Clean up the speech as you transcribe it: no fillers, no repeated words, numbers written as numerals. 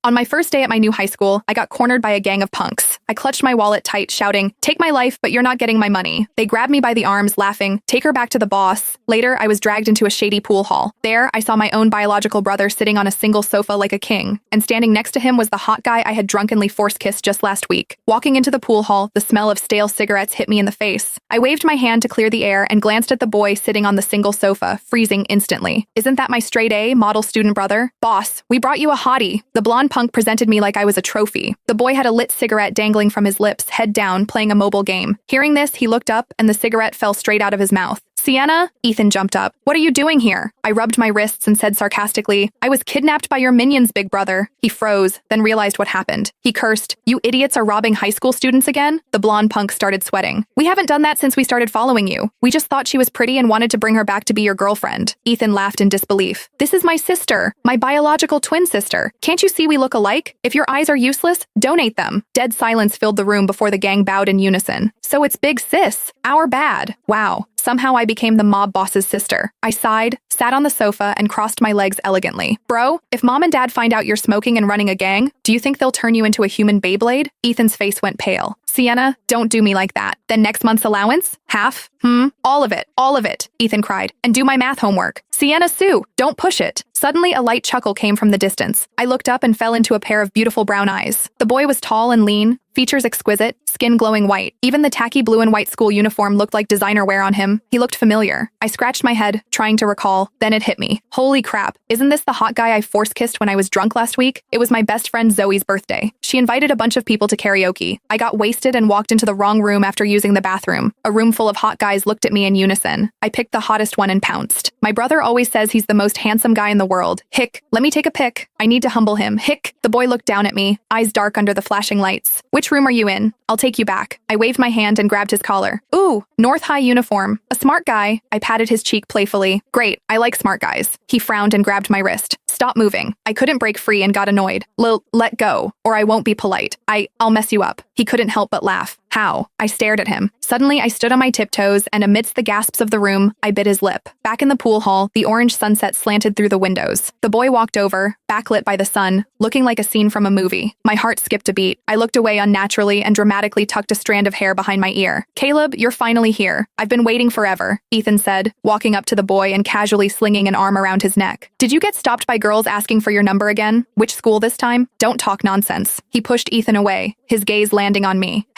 On my first day at my new high school, I got cornered by a gang of punks. I clutched my wallet tight, shouting, "Take my life, but you're not getting my money." They grabbed me by the arms, laughing, "Take her back to the boss." Later, I was dragged into a shady pool hall. There, I saw my own biological brother sitting on a single sofa like a king, and standing next to him was the hot guy I had drunkenly force-kissed just last week. Walking into the pool hall, the smell of stale cigarettes hit me in the face. I waved my hand to clear the air and glanced at the boy sitting on the single sofa, freezing instantly. "Isn't that my straight A, model student brother?" "Boss, we brought you a hottie." The blonde punk presented me like I was a trophy. The boy had a lit cigarette dangling from his lips, head down, playing a mobile game. Hearing this, he looked up, and the cigarette fell straight out of his mouth. "Sienna?" Ethan jumped up. "What are you doing here?" I rubbed my wrists and said sarcastically, "I was kidnapped by your minions, big brother." He froze, then realized what happened. He cursed, "You idiots are robbing high school students again?" The blonde punk started sweating. "We haven't done that since we started following you. We just thought she was pretty and wanted to bring her back to be your girlfriend." Ethan laughed in disbelief. "This is my sister, my biological twin sister. Can't you see we look alike? If your eyes are useless, donate them." Dead silence filled the room before the gang bowed in unison. "So it's big sis. Our bad. Wow. Somehow I became the mob boss's sister." I sighed, sat on the sofa, and crossed my legs elegantly. "Bro, if mom and dad find out you're smoking and running a gang, do you think they'll turn you into a human Beyblade?" Ethan's face went pale. "Sienna, don't do me like that. Then next month's allowance? Half? All of it," Ethan cried. "And do my math homework." "Sienna Sue, don't push it." Suddenly, a light chuckle came from the distance. I looked up and fell into a pair of beautiful brown eyes. The boy was tall and lean, features exquisite, skin glowing white. Even the tacky blue and white school uniform looked like designer wear on him. He looked familiar. I scratched my head, trying to recall. Then it hit me. Holy crap, isn't this the hot guy I force-kissed when I was drunk last week? It was my best friend Zoe's birthday. She invited a bunch of people to karaoke. I got wasted and walked into the wrong room after using the bathroom. A room full of hot guys looked at me in unison. I picked the hottest one and pounced. My brother always says he's the most handsome guy in the world. Hick, let me take a pic. I need to humble him. Hick. The boy looked down at me, eyes dark under the flashing lights. "Which room are you in? I'll take you back." I waved my hand and grabbed his collar. "Ooh, North High uniform. A smart guy." I patted his cheek playfully. "Great, I like smart guys." He frowned and grabbed my wrist. "Stop moving." I couldn't break free and got annoyed. Let go, or I won't be polite. I'll mess you up." He couldn't help but laugh. "How?" I stared at him. Suddenly, I stood on my tiptoes, and amidst the gasps of the room, I bit his lip. Back in the pool hall, the orange sunset slanted through the windows. The boy walked over, backlit by the sun, looking like a scene from a movie. My heart skipped a beat. I looked away unnaturally and dramatically tucked a strand of hair behind my ear. "Caleb, you're finally here. I've been waiting forever," Ethan said, walking up to the boy and casually slinging an arm around his neck. "Did you get stopped by girls asking for your number again? Which school this time? Don't talk nonsense." He pushed Ethan away, his gaze landing on me.